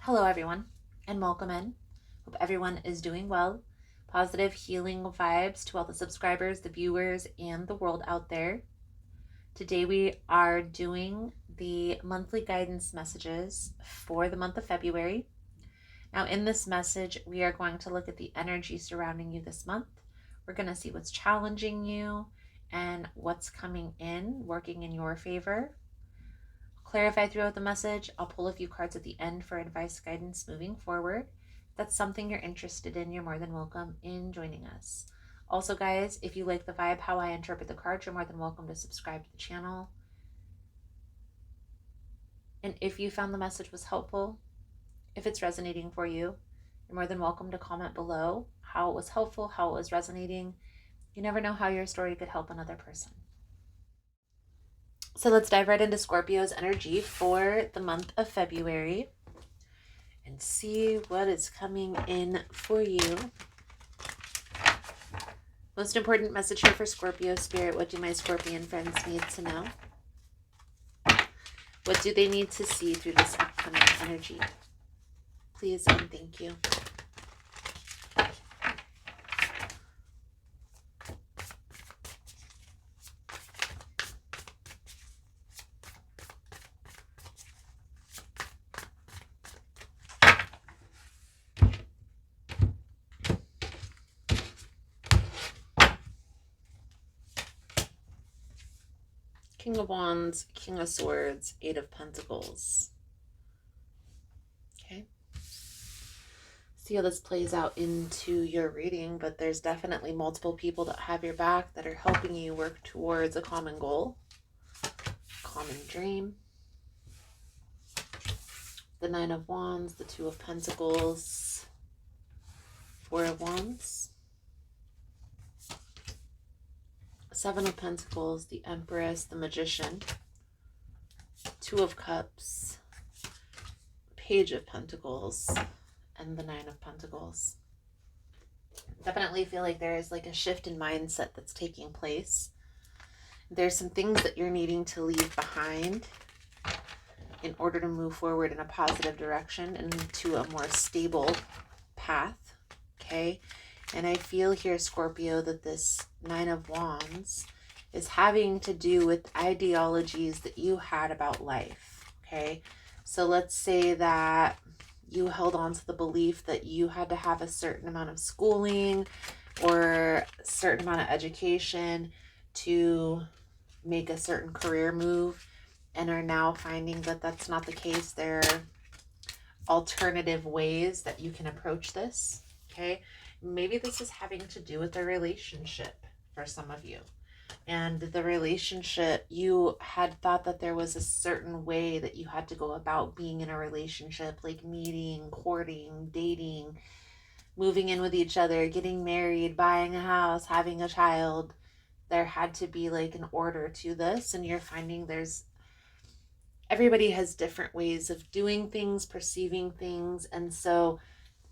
Hello, everyone, and welcome in. Hope everyone is doing well. Positive healing vibes to all the subscribers, the viewers, and the world out there. Today, we are doing the monthly guidance messages for the month of February. Now, in this message, we are going to look at the energy surrounding you this month. We're going to see what's challenging you and what's coming in, working in your favor. Clarify throughout the message. I'll pull a few cards at the end for advice guidance moving forward. If that's something you're interested in, you're more than welcome in joining us. Also, guys, if you like the vibe, how I interpret the cards, you're more than welcome to subscribe to the channel. And if you found the message was helpful, if it's resonating for you, you're more than welcome to comment below how it was helpful, how it was resonating. You never know how your story could help another person. So let's dive right into Scorpio's energy for the month of February and see what is coming in for you. Most important message here for Scorpio Spirit. What do my Scorpion friends need to know? What do they need to see through this upcoming energy? Please and thank you. King of Wands, King of Swords, Eight of Pentacles. Okay. See how this plays out into your reading, but there's definitely multiple people that have your back that are helping you work towards a common goal, common dream. The Nine of Wands, the Two of Pentacles, Four of Wands, Seven of Pentacles, the Empress, the Magician, Two of Cups, Page of Pentacles, and the Nine of Pentacles. Definitely feel like there is like a shift in mindset that's taking place. There's some things that you're needing to leave behind in order to move forward in a positive direction and to a more stable path. Okay. And I feel here, Scorpio, that this Nine of Wands is having to do with ideologies that you had about life. Okay. So let's say that you held on to the belief that you had to have a certain amount of schooling or a certain amount of education to make a certain career move, and are now finding that that's not the case. There are alternative ways that you can approach this. Okay. Maybe this is having to do with a relationship for some of you. And the relationship, you had thought that there was a certain way that you had to go about being in a relationship, like meeting, courting, dating, moving in with each other, getting married, buying a house, having a child. There had to be like an order to this, and you're finding everybody has different ways of doing things, perceiving things. And so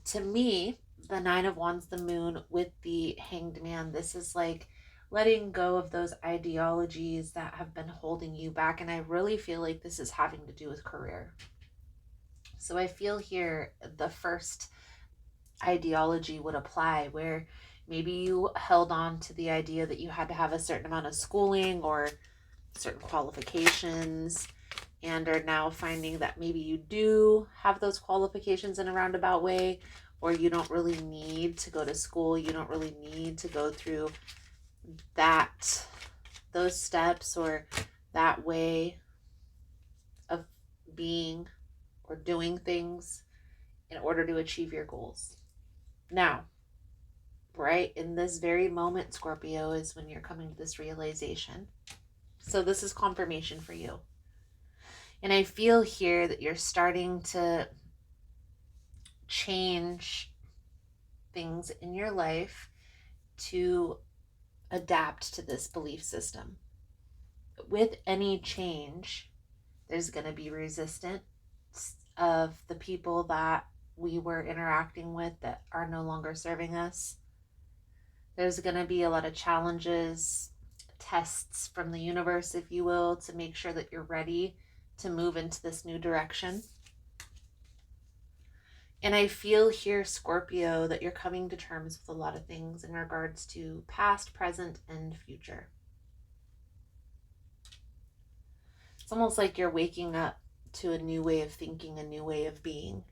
to me, the Nine of Wands, the Moon with the Hanged Man, this is like letting go of those ideologies that have been holding you back. And I really feel like this is having to do with career. So I feel here the first ideology would apply, where maybe you held on to the idea that you had to have a certain amount of schooling or certain qualifications, and are now finding that maybe you do have those qualifications in a roundabout way, or you don't really need to go to school. You don't really need to go through those steps or that way of being or doing things in order to achieve your goals. Now, right in this very moment, Scorpio, is when you're coming to this realization. So this is confirmation for you. And I feel here that you're starting to change things in your life to adapt to this belief system. With any change, there's going to be resistance of the people that we were interacting with that are no longer serving us. There's going to be a lot of challenges, tests from the universe, if you will, to make sure that you're ready to move into this new direction. And I feel here, Scorpio, that you're coming to terms with a lot of things in regards to past, present, and future. It's almost like you're waking up to a new way of thinking, a new way of being.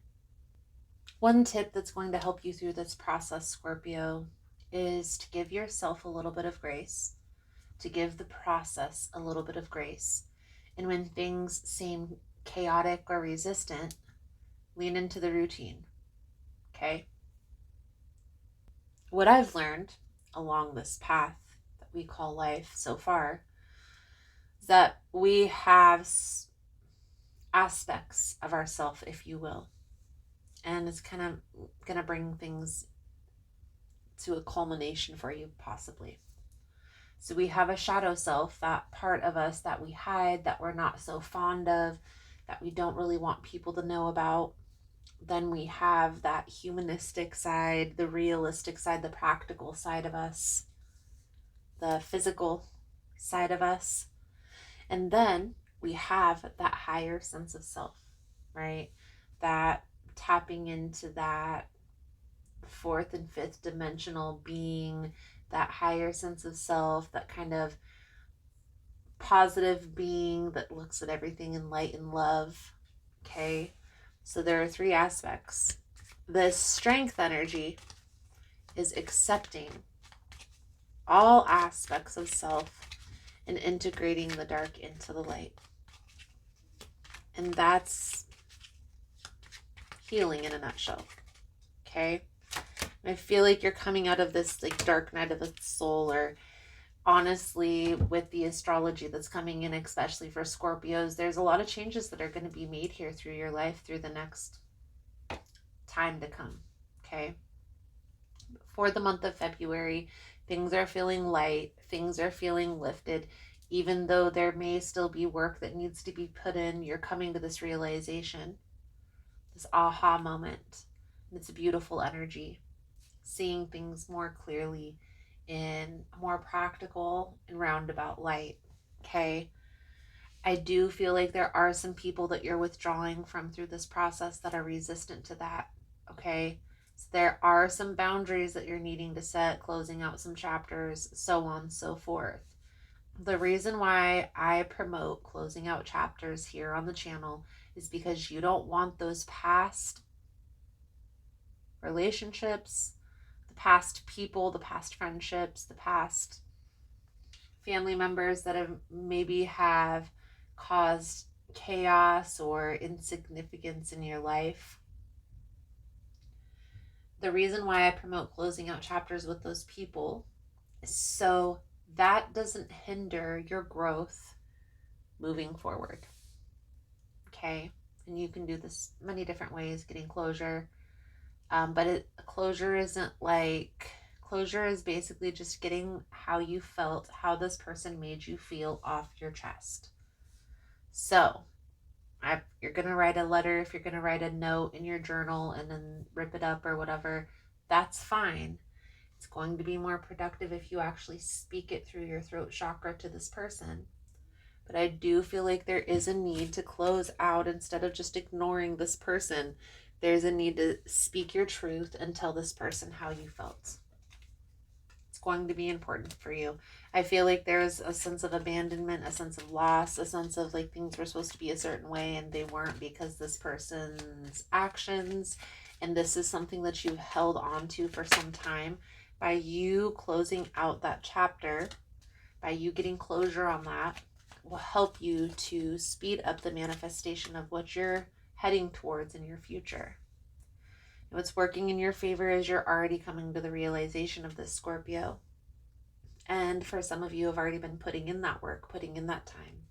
One tip that's going to help you through this process, Scorpio, is to give yourself a little bit of grace, to give the process a little bit of grace. And when things seem chaotic or resistant, lean into the routine. Okay? What I've learned along this path that we call life so far is that we have aspects of ourself, if you will, and it's kind of going to bring things to a culmination for you, possibly. So we have a shadow self, that part of us that we hide, that we're not so fond of, that we don't really want people to know about. Then we have that humanistic side, the realistic side, the practical side of us, the physical side of us. And then we have that higher sense of self, right? That tapping into that fourth and fifth dimensional being, that higher sense of self, that kind of positive being that looks at everything in light and love. Okay, so there are three aspects. The strength energy is accepting all aspects of self and integrating the dark into the light. And that's healing in a nutshell. Okay, I feel like you're coming out of this like dark night of the soul, or honestly, with the astrology that's coming in, especially for Scorpios, there's a lot of changes that are going to be made here through your life through the next time to come. Okay, for the month of February, things are feeling light, things are feeling lifted. Even though there may still be work that needs to be put in, you're coming to this realization, this aha moment. And it's a beautiful energy, seeing things more clearly in a more practical and roundabout light. Okay, I do feel like there are some people that you're withdrawing from through this process that are resistant to that. Okay, so there are some boundaries that you're needing to set, closing out some chapters, so on, so forth. The reason why I promote closing out chapters here on the channel is because you don't want those past relationships, the past people, the past friendships, the past family members that have caused chaos or insignificance in your life. The reason why I promote closing out chapters with those people is so that doesn't hinder your growth moving forward. Okay, and you can do this many different ways, getting closure. But closure isn't like, closure is basically just getting how you felt, how this person made you feel off your chest. So you're going to write a letter, if you're going to write a note in your journal and then rip it up or whatever, that's fine. It's going to be more productive if you actually speak it through your throat chakra to this person. But I do feel like there is a need to close out instead of just ignoring this person. There's a need to speak your truth and tell this person how you felt. It's going to be important for you. I feel like there's a sense of abandonment, a sense of loss, a sense of like things were supposed to be a certain way and they weren't because this person's actions. And this is something that you've held on to for some time. By you closing out that chapter, by you getting closure on that, will help you to speed up the manifestation of what you're heading towards in your future. And what's working in your favor is you're already coming to the realization of this, Scorpio. And for some of you have already been putting in that work, putting in that time.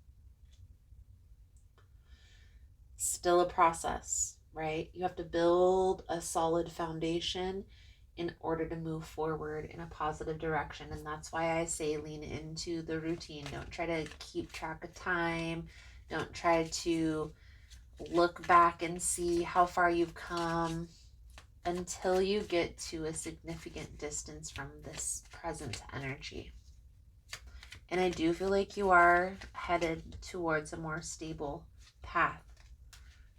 Still a process, right? You have to build a solid foundation in order to move forward in a positive direction. And that's why I say lean into the routine. Don't try to keep track of time. Don't try to look back and see how far you've come until you get to a significant distance from this present energy. And I do feel like you are headed towards a more stable path,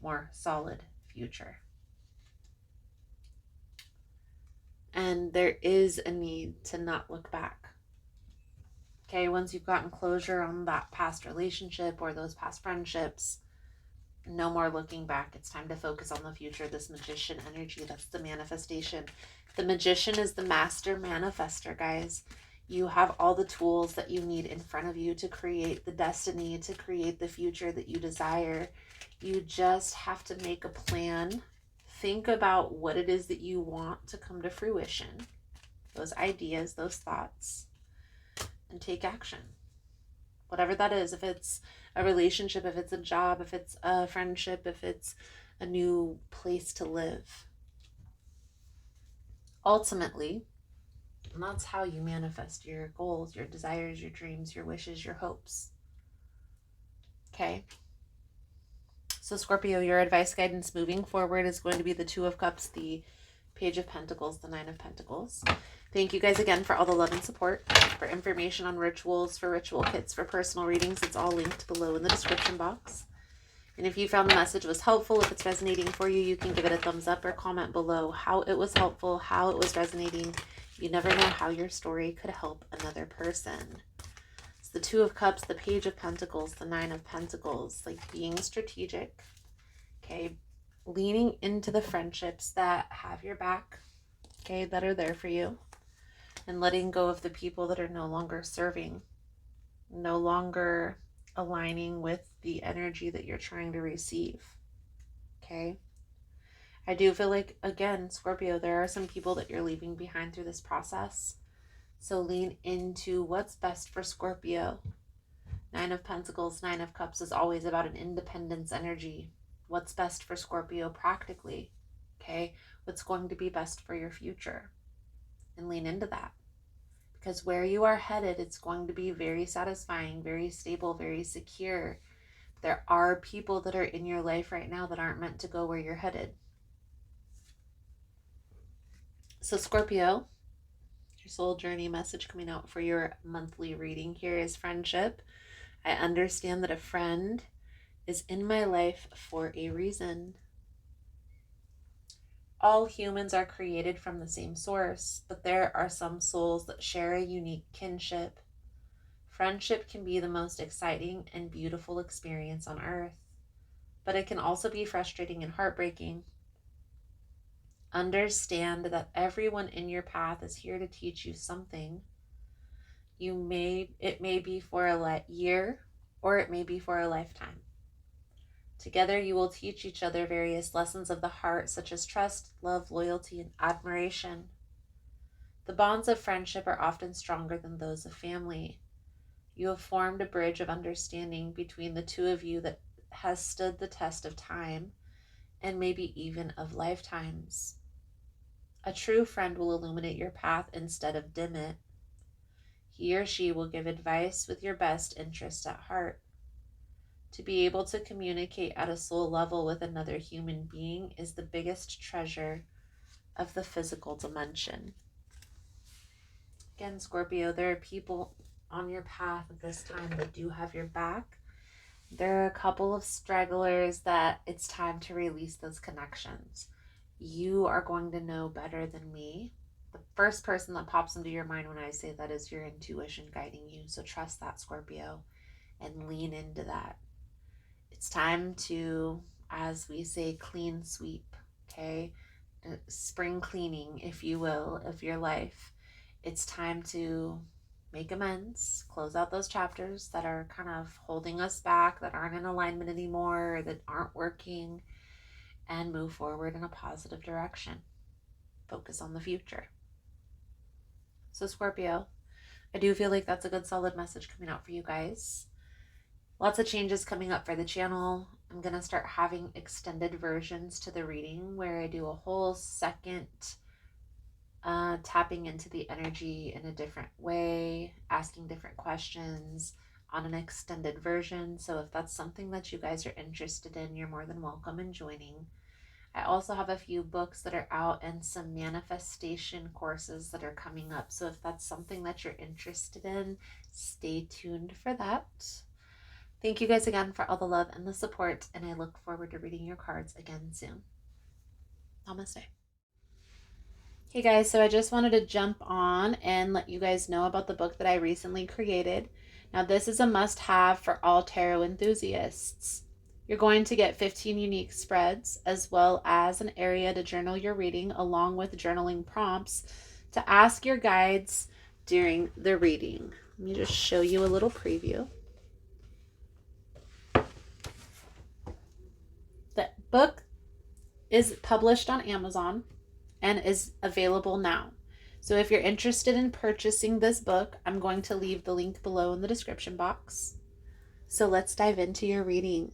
more solid future. And there is a need to not look back. Okay, once you've gotten closure on that past relationship or those past friendships, no more looking back. It's time to focus on the future. This magician energy, that's the manifestation. The magician is the master manifester, guys. You have all the tools that you need in front of you to create the destiny, to create the future that you desire. You just have to make a plan. Think about what it is that you want to come to fruition, those ideas, those thoughts, and take action. Whatever that is, if it's a relationship, if it's a job, if it's a friendship, if it's a new place to live. Ultimately, and that's how you manifest your goals, your desires, your dreams, your wishes, your hopes. Okay? So Scorpio, your advice guidance moving forward is going to be the Two of Cups, the Page of Pentacles, the Nine of Pentacles. Thank you guys again for all the love and support. For information on rituals, for ritual kits, for personal readings, it's all linked below in the description box. And if you found the message was helpful, if it's resonating for you, you can give it a thumbs up or comment below how it was helpful, how it was resonating. You never know how your story could help another person. It's the Two of Cups, the Page of Pentacles, the Nine of Pentacles, like being strategic, okay? Leaning into the friendships that have your back, okay, that are there for you, and letting go of the people that are no longer serving, no longer aligning with the energy that you're trying to receive, okay? I do feel like, again, Scorpio, there are some people that you're leaving behind through this process. So lean into what's best for Scorpio. Nine of Pentacles, Nine of Cups is always about an independence energy. What's best for Scorpio practically, okay? What's going to be best for your future? And lean into that. Because where you are headed, it's going to be very satisfying, very stable, very secure. There are people that are in your life right now that aren't meant to go where you're headed. So Scorpio, your soul journey message coming out for your monthly reading here is friendship. I understand that a friend is in my life for a reason. All humans are created from the same source, but there are some souls that share a unique kinship. Friendship can be the most exciting and beautiful experience on earth, but it can also be frustrating and heartbreaking. Understand that everyone in your path is here to teach you something. It may be for a year, or it may be for a lifetime. Together you will teach each other various lessons of the heart, such as trust, love, loyalty, and admiration. The bonds of friendship are often stronger than those of family. You have formed a bridge of understanding between the two of you that has stood the test of time and maybe even of lifetimes. A true friend will illuminate your path instead of dim it. He or she will give advice with your best interest at heart. To be able to communicate at a soul level with another human being is the biggest treasure of the physical dimension. Again, Scorpio, there are people on your path at this time that do have your back. There are a couple of stragglers that it's time to release those connections. You are going to know better than me. The first person that pops into your mind when I say that is your intuition guiding you. So trust that, Scorpio, and lean into that. It's time to, as we say, clean sweep, okay? Spring cleaning, if you will, of your life. It's time to make amends, close out those chapters that are kind of holding us back, that aren't in alignment anymore, that aren't working, and move forward in a positive direction. Focus on the future. So Scorpio, I do feel like that's a good solid message coming out for you guys. Lots of changes coming up for the channel. I'm going to start having extended versions to the reading where I do a whole second tapping into the energy in a different way, asking different questions on an extended version. So if that's something that you guys are interested in, you're more than welcome in joining. I also have a few books that are out and some manifestation courses that are coming up. So if that's something that you're interested in, stay tuned for that. Thank you guys again for all the love and the support, and I look forward to reading your cards again soon. Namaste. Hey guys, so I just wanted to jump on and let you guys know about the book that I recently created. Now, this is a must have for all tarot enthusiasts. You're going to get 15 unique spreads as well as an area to journal your reading, along with journaling prompts to ask your guides during the reading. Let me just show you a little preview. The book is published on Amazon and is available now. So if you're interested in purchasing this book, I'm going to leave the link below in the description box. So let's dive into your reading.